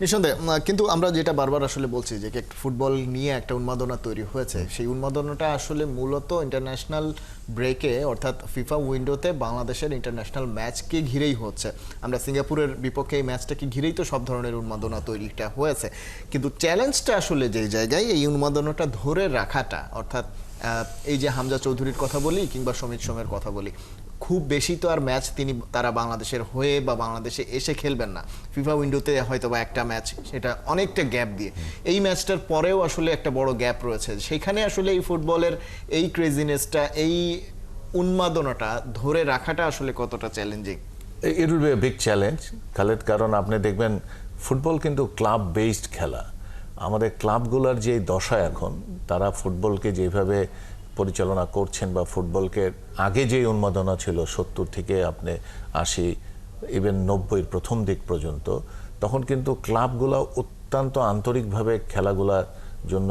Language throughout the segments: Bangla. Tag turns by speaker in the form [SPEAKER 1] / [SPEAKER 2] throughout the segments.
[SPEAKER 1] নিঃসন্দেহে কিন্তু আমরা যেটা বারবার আসলে বলছি যে ফুটবল নিয়ে একটা উন্মাদনা তৈরি হয়েছে, সেই উন্মাদনাটা আসলে মূলত ইন্টারন্যাশনাল ব্রেকে অর্থাৎ ফিফা উইন্ডোতে বাংলাদেশের ইন্টারন্যাশনাল ম্যাচকে ঘিরেই হচ্ছে। আমরা সিঙ্গাপুরের বিপক্ষে এই ম্যাচটাকে ঘিরেই তো সব ধরনের উন্মাদনা তৈরিটা হয়েছে, কিন্তু চ্যালেঞ্জটা আসলে যেই জায়গায় এই উন্মাদনাটা ধরে রাখাটা, অর্থাৎ এই যে হামজা চৌধুরীর কথা বলি কিংবা সমিত সোমের কথা বলি, খুব বেশি তো আর ম্যাচ তারা বাংলাদেশের হয়ে বা বাংলাদেশে এসে খেলবেন না। ফিফা উইন্ডোতে হয়তো বা একটা ম্যাচ, সেটা অনেকটা গ্যাপ দিয়ে, এই ম্যাচটার পরেও আসলে একটা বড় গ্যাপ রয়েছে। সেখানে আসলে এই ফুটবলের এই ক্রেজিনেসটা, এই উন্মাদনাটা ধরে রাখাটা আসলে কতটা challenging?
[SPEAKER 2] It will B a big challenge Khaled, কারণ আপনি দেখবেন ফুটবল কিন্তু ক্লাব বেসড খেলা। আমাদের ক্লাবগুলোর যে দশা এখন, তারা ফুটবলকে যেভাবে পরিচালনা করছেন বা ফুটবলকে আগে যে উন্মাদনা ছিল 70 থেকে আপনি 80 ইভেন 90-এর প্রথম দিক পর্যন্ত, তখন কিন্তু ক্লাবগুলো অত্যন্ত আন্তরিকভাবে খেলাগুলার জন্য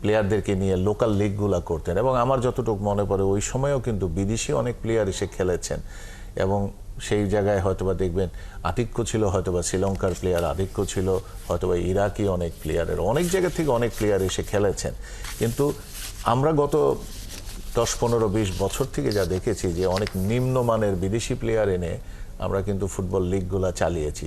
[SPEAKER 2] প্লেয়ারদেরকে নিয়ে লোকাল লিগগুলা করতেন। এবং আমার যতটুকু মনে পড়ে ওই সময়ও কিন্তু বিদেশি অনেক প্লেয়ার এসে খেলেছেন, এবং সেই জায়গায় হয়তোবা দেখবেন আধিক্য ছিল, হয়তোবা শ্রীলঙ্কার প্লেয়ার আধিক্য ছিল, হয়তোবা ইরাকি অনেক প্লেয়ারের, অনেক জায়গা থেকে অনেক প্লেয়ার এসে খেলেছেন। কিন্তু আমরা গত 10, 15, 20 বছর থেকে যা দেখেছি যে অনেক নিম্নমানের বিদেশি প্লেয়ার এনে আমরা কিন্তু ফুটবল লিগগুলা চালিয়েছি।